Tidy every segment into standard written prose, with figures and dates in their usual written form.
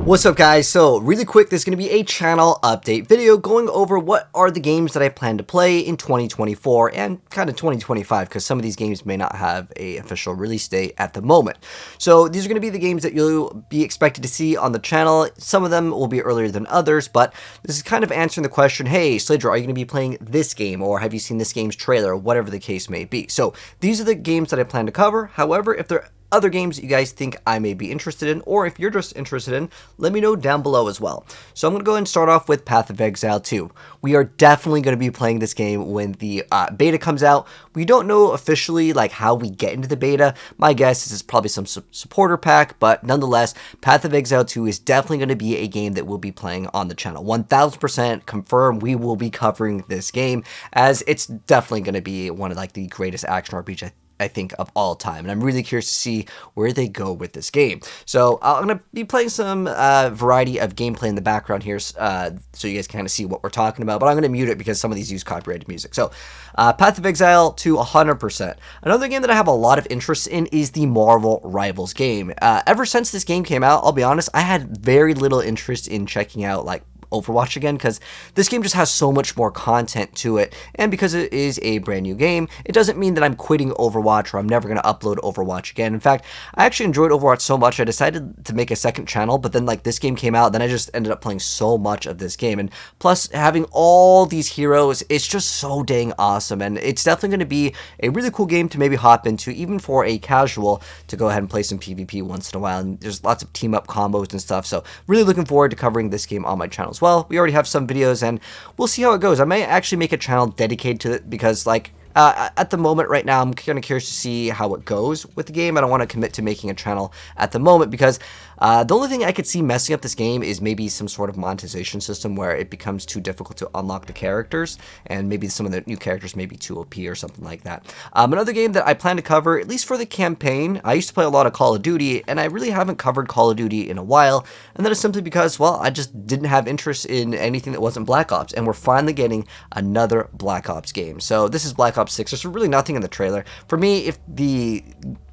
What's up, guys? So really quick, there's going to be a channel update video going over what are the games that I plan to play in 2024 and kind of 2025, because some of these games may not have a official release date at the moment. So these are going to be the games that you'll be expected to see on the channel. Some of them will be earlier than others, but this is kind of answering the question, hey, Slaydra, are you going to be playing this game, or have you seen this game's trailer, or whatever the case may be. So these are the games that I plan to cover. However, if there are other games that you guys think I may be interested in, or if you're just interested in, let me know down below as well. So I'm going to go ahead and start off with Path of Exile 2. We are definitely going to be playing this game when the beta comes out. We don't know officially like how we get into the beta. My guess is it's probably some supporter pack, but nonetheless, Path of Exile 2 is definitely going to be a game that we'll be playing on the channel. 1000% confirm we will be covering this game, as it's definitely going to be one of like the greatest action RPGs I think of all time, and I'm really curious to see where they go with this game. So I'm going to be playing some variety of gameplay in the background here, so you guys can kind of see what we're talking about, but I'm going to mute it because some of these use copyrighted music. So Path of Exile to 100%. Another game that I have a lot of interest in is the Marvel Rivals game. Ever since this game came out, I'll be honest, I had very little interest in checking out like Overwatch again, because this game just has so much more content to it, and because it is a brand new game, it doesn't mean that I'm quitting Overwatch or I'm never going to upload Overwatch again. In fact, I actually enjoyed Overwatch so much I decided to make a second channel, but then like this game came out, then I just ended up playing so much of this game, and plus having all these heroes, it's just so dang awesome, and it's definitely going to be a really cool game to maybe hop into, even for a casual, to go ahead and play some PvP once in a while, and there's lots of team up combos and stuff, so really looking forward to covering this game on my channel as well. We already have some videos, and we'll see how it goes. I may actually make a channel dedicated to it, because like at the moment right now I'm kind of curious to see how it goes with the game. I don't want to commit to making a channel at the moment, because the only thing I could see messing up this game is maybe some sort of monetization system where it becomes too difficult to unlock the characters, and maybe some of the new characters may be too OP or something like that. Another game that I plan to cover, at least for the campaign, I used to play a lot of Call of Duty, and I really haven't covered Call of Duty in a while, and that is simply because, well, I just didn't have interest in anything that wasn't Black Ops, and we're finally getting another Black Ops game. So this is Black Ops 6. There's really nothing in the trailer. For me, if the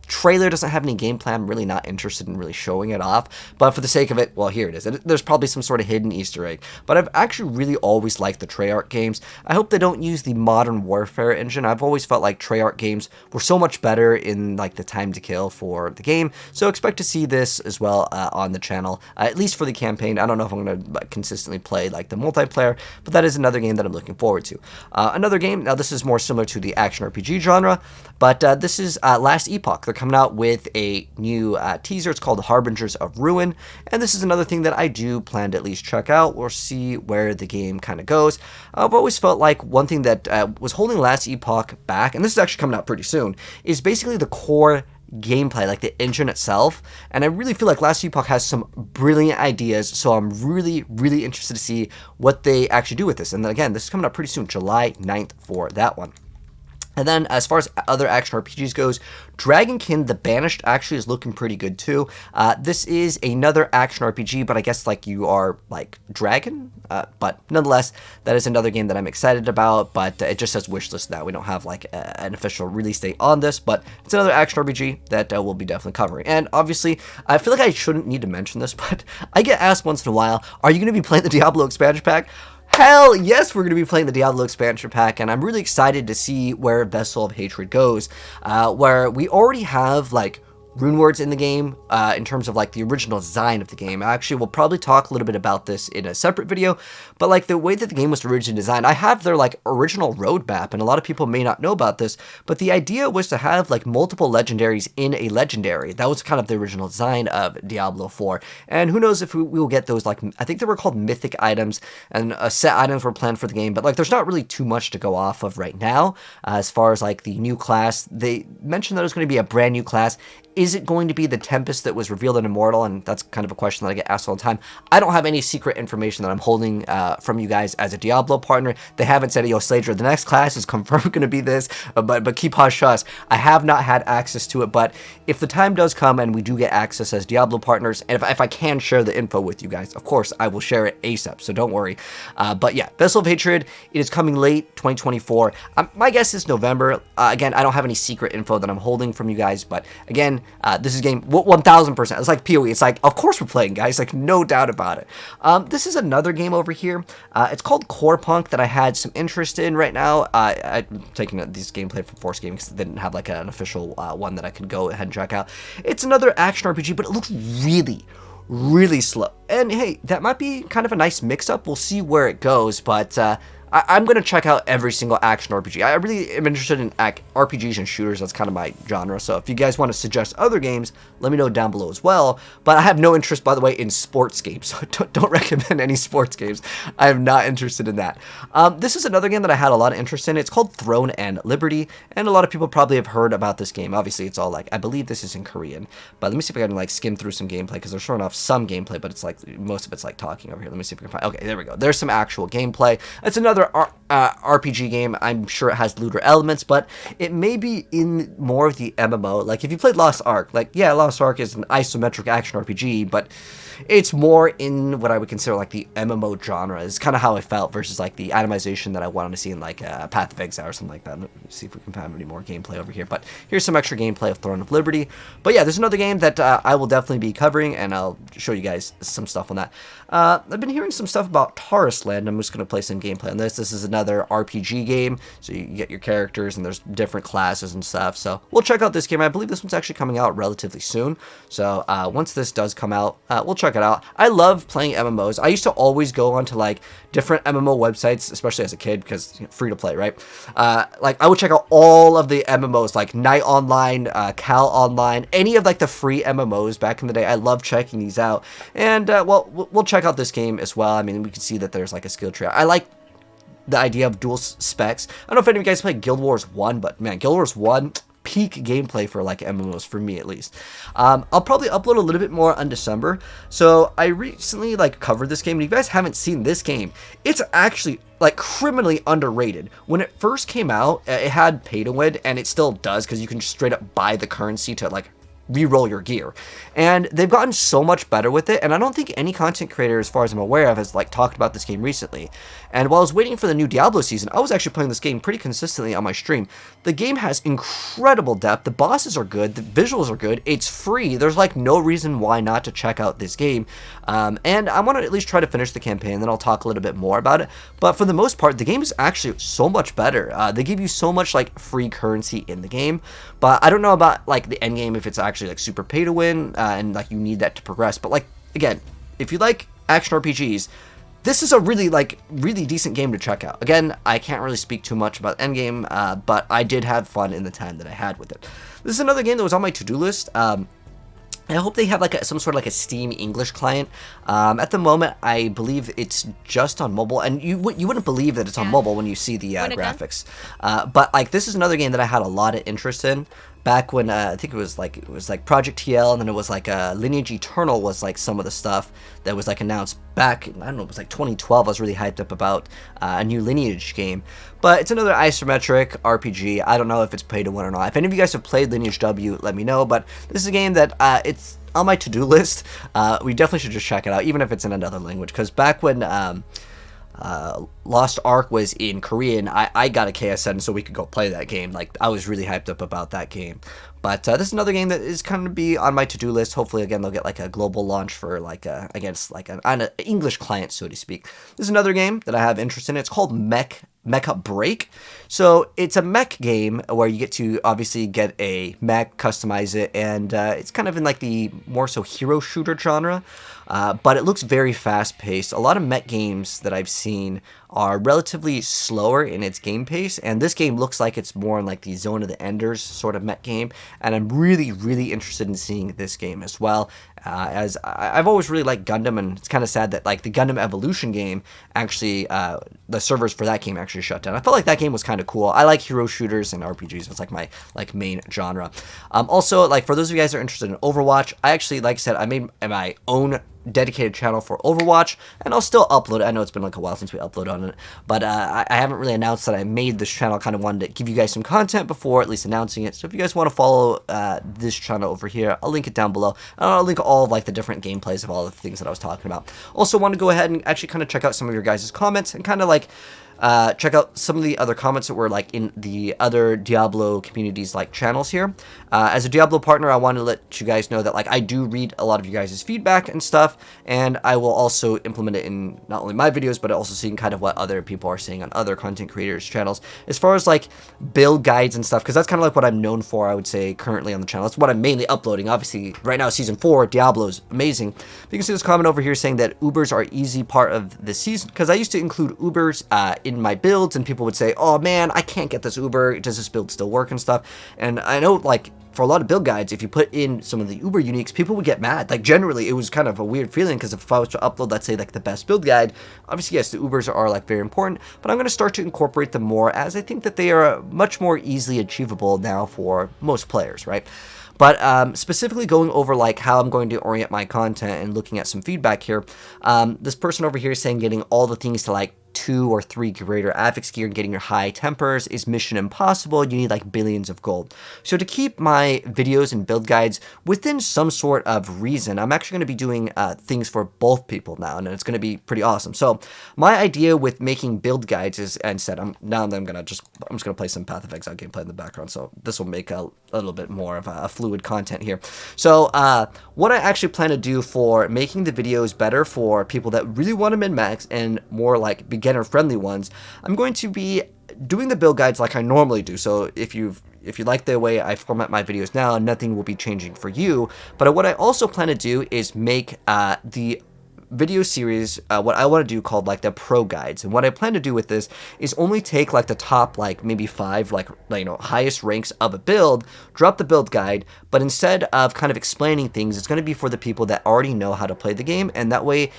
trailer doesn't have any gameplay, I'm really not interested in really showing it off, but for the sake of it, well, here it is. There's probably some sort of hidden Easter egg, but I've actually really always liked the Treyarch games. I hope they don't use the Modern Warfare engine. I've always felt like Treyarch games were so much better in like the time to kill for the game, so expect to see this as well on the channel, at least for the campaign. I don't know if I'm going to consistently play like the multiplayer, but that is another game that I'm looking forward to. Another game, now this is more similar to the action RPG genre, but this is Last Epoch. They're coming out with a new teaser. It's called Harbingers of Ruin, and this is another thing that I do plan to at least check out or see where the game kind of goes. I've always felt like one thing that was holding Last Epoch back, and this is actually coming out pretty soon, is basically the core gameplay, like the engine itself, and I really feel like Last Epoch has some brilliant ideas, so I'm really interested to see what they actually do with this. And then again, this is coming out pretty soon, July 9th for that one. And then as far as other action RPGs goes, Dragonkin the Banished actually is looking pretty good too. This is another action RPG, but I guess like you are like dragon, but nonetheless, that is another game that I'm excited about, but it just says wishlist now. We don't have like an official release date on this, but it's another action RPG that we'll be definitely covering. And obviously, I feel like I shouldn't need to mention this, but I get asked once in a while, are you going to be playing the Diablo expansion pack? Hell yes, we're going to be playing the Diablo expansion pack, and I'm really excited to see where Vessel of Hatred goes, where we already have, like, rune words in the game, in terms of like the original design of the game. Actually, we'll probably talk a little bit about this in a separate video, but like the way that the game was originally designed, I have their like original roadmap, and a lot of people may not know about this, but the idea was to have like multiple legendaries in a legendary. That was kind of the original design of Diablo IV, and who knows if we will get those, like, I think they were called mythic items, and set items were planned for the game, but like there's not really too much to go off of right now. As far as like the new class, they mentioned that it was going to be a brand new class. Is it going to be the Tempest that was revealed in Immortal? And that's kind of a question that I get asked all the time. I don't have any secret information that I'm holding from you guys as a Diablo partner. They haven't said, yo, Slaydra, the next class is confirmed going to be this, but keep hush-hush. I have not had access to it, but if the time does come and we do get access as Diablo partners, and if I can share the info with you guys, of course, I will share it ASAP, so don't worry. But yeah, Vessel of Hatred, it is coming late 2024. My guess is November. Again, I don't have any secret info that I'm holding from you guys, but again, playing. This is a game 1000%. It's like POE. It's like, of course we're playing, guys. Like, no doubt about it. This is another game over here. It's called Core Punk that I had some interest in right now. I'm taking this gameplay from Force Gaming because they didn't have like an official one that I could go ahead and check out. It's another action RPG, but it looks really slow. And hey, that might be kind of a nice mix-up. We'll see where it goes, but I'm going to check out every single action RPG. I really am interested in RPGs and shooters. That's kind of my genre. So if you guys want to suggest other games, let me know down below as well. But I have no interest, by the way, in sports games. So don't recommend any sports games. I am not interested in that. This is another game that I had a lot of interest in. It's called Throne and Liberty. And a lot of people probably have heard about this game. Obviously, it's all like, I believe this is in Korean. But let me see if I can like skim through some gameplay, because they're showing off some gameplay, but it's like, most of it's like talking over here. Let me see if we can find, okay, there we go. There's some actual gameplay. It's another RPG game. I'm sure it has looter elements, but it may be in more of the MMO. Like if you played Lost Ark, like yeah, Lost Ark is an isometric action RPG, but it's more in what I would consider like the MMO genre. Is kind of how I felt versus like the atomization that I wanted to see in like Path of Exile or something like that. Let's see if we can find any more gameplay over here. But here's some extra gameplay of Throne of Liberty. But yeah, there's another game that I will definitely be covering, and I'll show you guys some stuff on that. I've been hearing some stuff about Taurus Land. I'm just going to play some gameplay on this. This is another RPG game, so you get your characters and there's different classes and stuff. So we'll check out this game. I believe this one's actually coming out relatively soon. So once this does come out, we'll check it out. I love playing MMOs. I used to always go onto like different MMO websites, especially as a kid, because free to play, right? Like I would check out all of the MMOs, like Night Online, Cal Online, any of like the free MMOs back in the day. I love checking these out, and well, we'll check out this game as well. I mean, we can see that there's like a skill tree. I like the idea of dual specs. I don't know if any of you guys play Guild Wars 1, but man, Guild Wars 1, peak gameplay for like MMOs for me at least. I'll probably upload a little bit more on December. So I recently like covered this game, and if you guys haven't seen this game, it's actually like criminally underrated. When it first came out, it had pay to win, and it still does, because you can just straight up buy the currency to like re-roll your gear, and they've gotten so much better with it. And I don't think any content creator, as far as I'm aware of, has like talked about this game recently. And while I was waiting for the new Diablo season, I was actually playing this game pretty consistently on my stream. The game has incredible depth, the bosses are good, the visuals are good, it's free. There's like no reason why not to check out this game, and I want to at least try to finish the campaign, then I'll talk a little bit more about it. But for the most part, the game is actually so much better. They give you so much like free currency in the game, but I don't know about like the end game, if it's actually like super pay to win, and like you need that to progress. But like, again, if you like action RPGs, this is a really decent game to check out. Again, I can't really speak too much about endgame, but I did have fun in the time that I had with it. This is another game that was on my to-do list. I hope they have like some sort of like a Steam English client. At the moment, I believe it's just on mobile, and you wouldn't believe that it's on mobile when you see the graphics. But like, this is another game that I had a lot of interest in. Back when I think it was like Project TL, and then it was like Lineage Eternal was like some of the stuff that was like announced back, I don't know, it was like 2012. I was really hyped up about a new Lineage game. But it's another isometric RPG. I don't know if it's pay to win or not. If any of you guys have played Lineage W, let me know. But this is a game that it's on my to-do list. We definitely should just check it out, even if it's in another language. Because back when Lost Ark was in Korean, I got a KSN so we could go play that game. Like, I was really hyped up about that game. But this is another game that is kind of be on my to-do list. Hopefully, again, they'll get like a global launch for like against like an English client, so to speak. This is another game that I have interest in. It's called Mecha Break. So it's a mech game where you get to obviously get a mech, customize it, and it's kind of in like the more so hero shooter genre. But it looks very fast-paced. A lot of mech games that I've seen are relatively slower in its game pace, and this game looks like it's more in like the Zone of the Enders sort of mech game, and I'm really interested in seeing this game as well, as I've always really liked Gundam, and it's kind of sad that like the Gundam Evolution game actually, the servers for that game actually shut down. I felt like that game was kind of cool. I like hero shooters and RPGs. It's like my like main genre. Also, like for those of you guys that are interested in Overwatch, I actually, like I said, I made my own dedicated channel for Overwatch, and I'll still upload it. I know it's been like a while since we uploaded on it, but I haven't really announced that I made this channel. Kind of wanted to give you guys some content before at least announcing it. So if you guys want to follow this channel over here, I'll link it down below. I'll link all of like the different gameplays of all the things that I was talking about. Also want to go ahead and actually kind of check out some of your guys' comments and kind of like check out some of the other comments that were like in the other Diablo communities like channels here. As a Diablo partner, I want to let you guys know that like I do read a lot of you guys' feedback and stuff, and I will also implement it in not only my videos, but also seeing kind of what other people are saying on other content creators' channels as far as like build guides and stuff, because that's kind of like what I'm known for, I would say, currently on the channel. That's what I'm mainly uploading. Obviously, right now, Season 4, Diablo is amazing. But you can see this comment over here saying that Ubers are easy part of the season, because I used to include Ubers in my builds, and people would say, oh man, I can't get this Uber, does this build still work and stuff? And I know, like, for a lot of build guides, if you put in some of the Uber uniques, people would get mad. Like, generally, it was kind of a weird feeling, because if I was to upload, let's say, like, the best build guide, obviously, yes, the Ubers are, like, very important, but I'm going to start to incorporate them more, as I think that they are much more easily achievable now for most players, right? But specifically going over like how I'm going to orient my content and looking at some feedback here, this person over here is saying getting all the things to like 2 or 3 greater affix gear and getting your high tempers is mission impossible. You need like billions of gold. So to keep my videos and build guides within some sort of reason, I'm actually going to be doing things for both people now, and it's going to be pretty awesome. So my idea with making build guides is, instead, I'm just going to play some Path of Exile gameplay in the background, so this will make a little bit more of a fluid content here. So what I actually plan to do for making the videos better for people that really want to min-max and more like beginner-friendly ones, I'm going to be doing the build guides like I normally do. So if you like the way I format my videos now, nothing will be changing for you. But what I also plan to do is make the video series, what I want to do called like the pro guides. And what I plan to do with this is only take like the top like maybe 5 like you know highest ranks of a build, drop the build guide, but instead of kind of explaining things, it's going to be for the people that already know how to play the game, and that way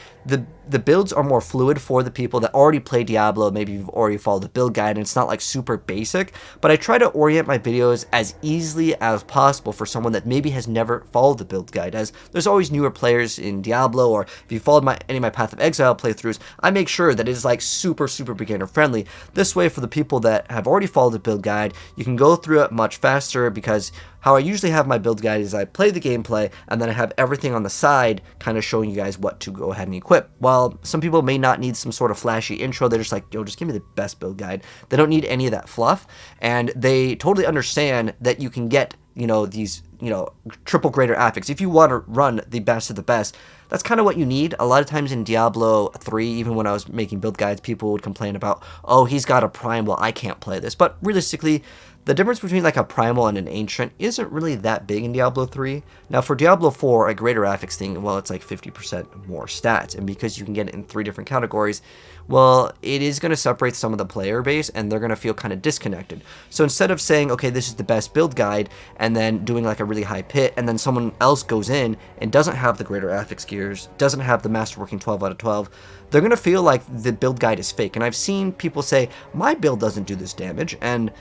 the builds are more fluid for the people that already play Diablo. Maybe you've already followed the build guide and it's not like super basic, but I try to orient my videos as easily as possible for someone that maybe has never followed the build guide, as there's always newer players in Diablo, or if you followed any of my Path of Exile playthroughs, I make sure that it is like super beginner friendly. This way, for the people that have already followed the build guide, you can go through it much faster, because how I usually have my build guide is I play the gameplay and then I have everything on the side kind of showing you guys what to go ahead and equip. While some people may not need some sort of flashy intro, they're just like, yo, just give me the best build guide. They don't need any of that fluff, and they totally understand that you can get, you know, these, you know, triple greater affix. If you want to run the best of the best, that's kind of what you need. A lot of times in Diablo 3, even when I was making build guides, people would complain about, oh, he's got a primal, I can't play this. But realistically, the difference between like a primal and an ancient isn't really that big in Diablo 3. Now for Diablo 4, a greater affix thing, well, it's like 50% more stats. And because you can get it in 3 different categories, well, it is going to separate some of the player base, and they're going to feel kind of disconnected. So instead of saying, okay, this is the best build guide, and then doing like a really high pit, and then someone else goes in and doesn't have the greater affix gears, doesn't have the masterworking 12 out of 12, they're going to feel like the build guide is fake. And I've seen people say, my build doesn't do this damage, and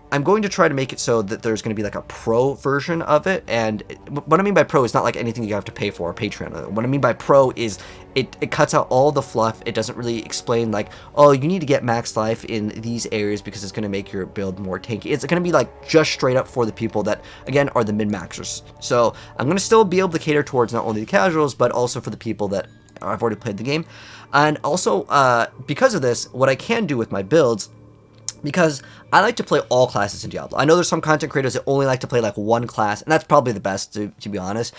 I'm going to try to make it so that there's going to be like a pro version of it. And what I mean by pro is not like anything you have to pay for, Patreon. What I mean by pro is it cuts out all the fluff. It doesn't really explain like, oh, you need to get max life in these areas because it's going to make your build more tanky. It's going to be like just straight up for the people that, again, are the min-maxers. So I'm going to still be able to cater towards not only the casuals, but also for the people that I've already played the game. And also, because of this, what I can do with my builds, because I like to play all classes in Diablo. I know there's some content creators that only like to play like one class, and that's probably the best, to be honest,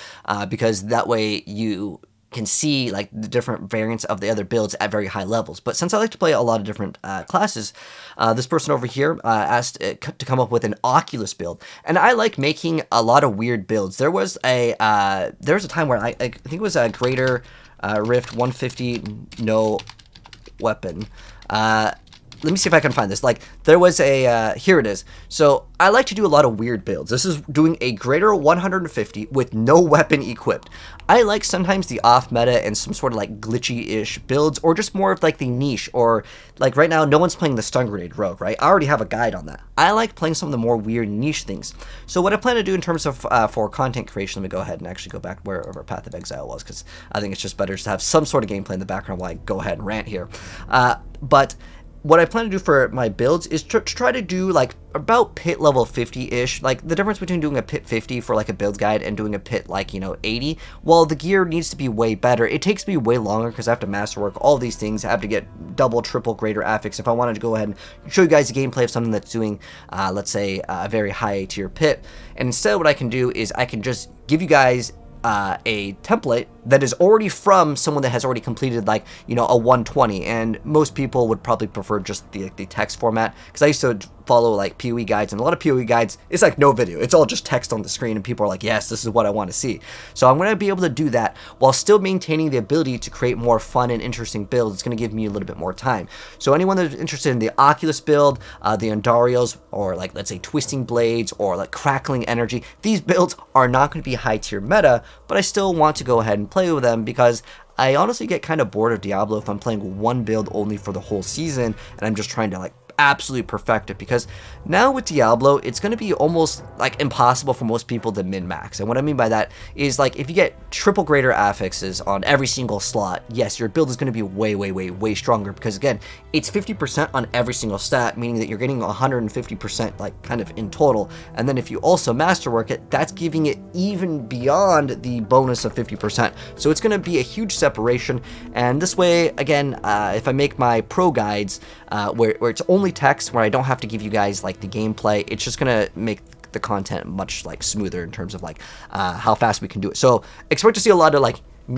because that way you can see like the different variants of the other builds at very high levels. But since I like to play a lot of different classes, this person over here asked to come up with an Oculus build, and I like making a lot of weird builds. There was a time where I think it was a greater Rift 150 no weapon. Let me see if I can find this. Like, there was a, here it is. So, I like to do a lot of weird builds. This is doing a greater 150 with no weapon equipped. I like sometimes the off-meta and some sort of, like, glitchy-ish builds, or just more of, like, the niche, or, like, right now, no one's playing the stun grenade rogue, right? I already have a guide on that. I like playing some of the more weird niche things. So, what I plan to do in terms of, for content creation, let me go ahead and actually go back wherever Path of Exile was, because I think it's just better to have some sort of gameplay in the background while I go ahead and rant here. But what I plan to do for my builds is to try to do like about pit level 50-ish. Like the difference between doing a pit 50 for like a build guide and doing a pit like, you know, 80, well, the gear needs to be way better. It takes me way longer because I have to masterwork all these things. I have to get double, triple greater affix if I wanted to go ahead and show you guys the gameplay of something that's doing, let's say, a very high tier pit. And instead what I can do is I can just give you guys a template that is already from someone that has already completed, like, you know, a 120, and most people would probably prefer just the text format, because I used to follow like POE guides, and a lot of POE guides, it's like no video, it's all just text on the screen, and people are like, yes, this is what I want to see. So I'm going to be able to do that while still maintaining the ability to create more fun and interesting builds. It's going to give me a little bit more time. So anyone that's interested in the Oculus build, the Andarios, or like, let's say, Twisting Blades, or like Crackling Energy, these builds are not going to be high tier meta, but I still want to go ahead and play with them, because I honestly get kind of bored of Diablo if I'm playing one build only for the whole season and I'm just trying to like absolutely perfect it, because now with Diablo it's going to be almost like impossible for most people to min-max. And what I mean by that is, like, if you get triple greater affixes on every single slot, yes, your build is going to be way stronger, because again, it's 50% on every single stat, meaning that you're getting 150% like kind of in total. And then if you also masterwork it, that's giving it even beyond the bonus of 50%. So it's going to be a huge separation. And this way, again, if I make my pro guides where it's only text, where I don't have to give you guys like the gameplay, it's just gonna make the content much like smoother in terms of like how fast we can do it. So expect to see a lot of like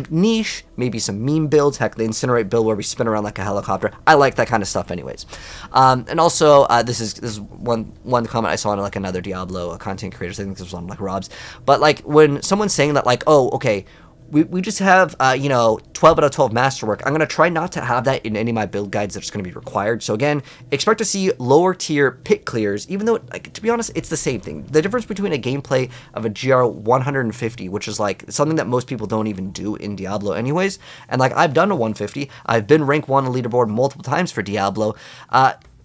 niche, maybe some meme builds, heck, the Incinerate build where we spin around like a helicopter. I like that kind of stuff anyways. And also this is one comment I saw on like another Diablo content creators, I think this was on like Rob's, but like when someone's saying that, like, oh, okay, we just have, you know, 12 out of 12 masterwork, I'm going to try not to have that in any of my build guides that's going to be required. So again, expect to see lower tier pit clears, even though, like, to be honest, it's the same thing. The difference between a gameplay of a GR 150, which is like something that most people don't even do in Diablo anyways, and like I've done a 150, I've been rank 1 on the leaderboard multiple times for Diablo,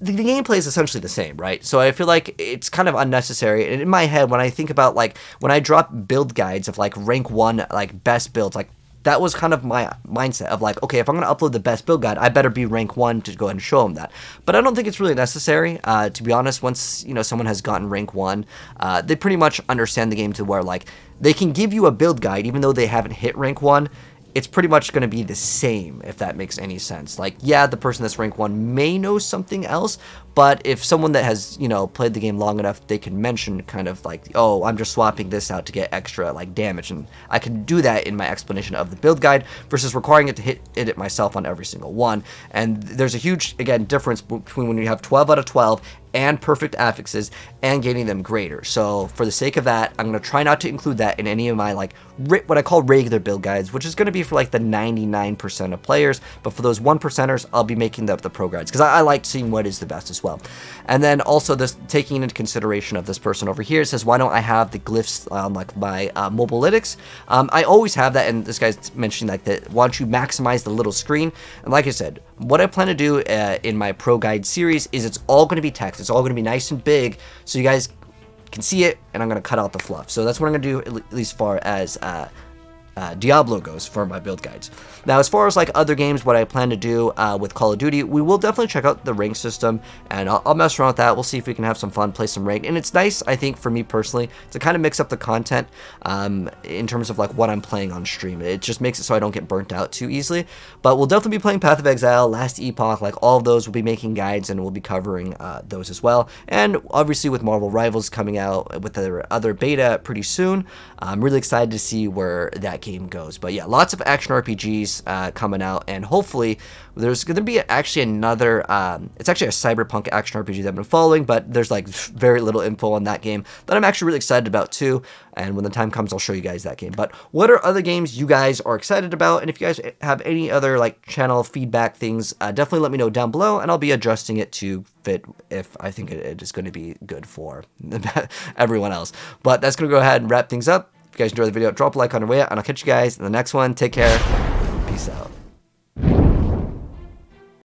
the gameplay is essentially the same, right? So I feel like it's kind of unnecessary. And in my head, when I think about like when I drop build guides of like rank 1 like best builds, like that was kind of my mindset of like, okay, if I'm going to upload the best build guide, I better be rank 1 to go ahead and show them that. But I don't think it's really necessary. To be honest, once, you know, someone has gotten rank 1, they pretty much understand the game to where like they can give you a build guide even though they haven't hit rank 1. It's pretty much going to be the same, if that makes any sense. Like, yeah, the person that's rank 1 may know something else, but if someone that has, you know, played the game long enough, they can mention kind of like, oh, I'm just swapping this out to get extra, like, damage, and I can do that in my explanation of the build guide versus requiring it to hit it myself on every single one. And there's a huge, again, difference between when you have 12 out of 12 and perfect affixes and getting them greater. So for the sake of that, I'm going to try not to include that in any of my like what I call regular build guides, which is going to be for like the 99% of players. But for those 1%ers, I'll be making the pro guides because I like seeing what is the best as well. And then also this taking into consideration of this person over here, it says, why don't I have the glyphs on like my mobilytics? I always have that, and this guy's mentioning like that, why don't you maximize the little screen? And like I said, what I plan to do in my pro guide series is it's all going to be text. It's all going to be nice and big so you guys can see it, and I'm going to cut out the fluff. So that's what I'm going to do, at least far as Diablo goes for my build guides. Now, as far as like other games, what I plan to do with Call of Duty, we will definitely check out the rank system, and I'll mess around with that. We'll see if we can have some fun, play some rank, and it's nice, I think, for me personally, to kind of mix up the content in terms of like what I'm playing on stream. It just makes it so I don't get burnt out too easily. But we'll definitely be playing Path of Exile, Last Epoch, like all of those. We'll be making guides, and we'll be covering those as well. And obviously with Marvel Rivals coming out with their other beta pretty soon, I'm really excited to see where that game goes. But yeah, lots of action RPGs coming out, and hopefully there's going to be actually another, it's actually a cyberpunk action RPG that I've been following, but there's like very little info on that game that I'm actually really excited about too, and when the time comes I'll show you guys that game. But what are other games you guys are excited about, and if you guys have any other like channel feedback things, definitely let me know down below, and I'll be adjusting it to fit if I think it is going to be good for everyone else. But that's going to go ahead and wrap things up. If you guys enjoyed the video, drop a like on your way out, and I'll catch you guys in the next one. Take care. Peace out.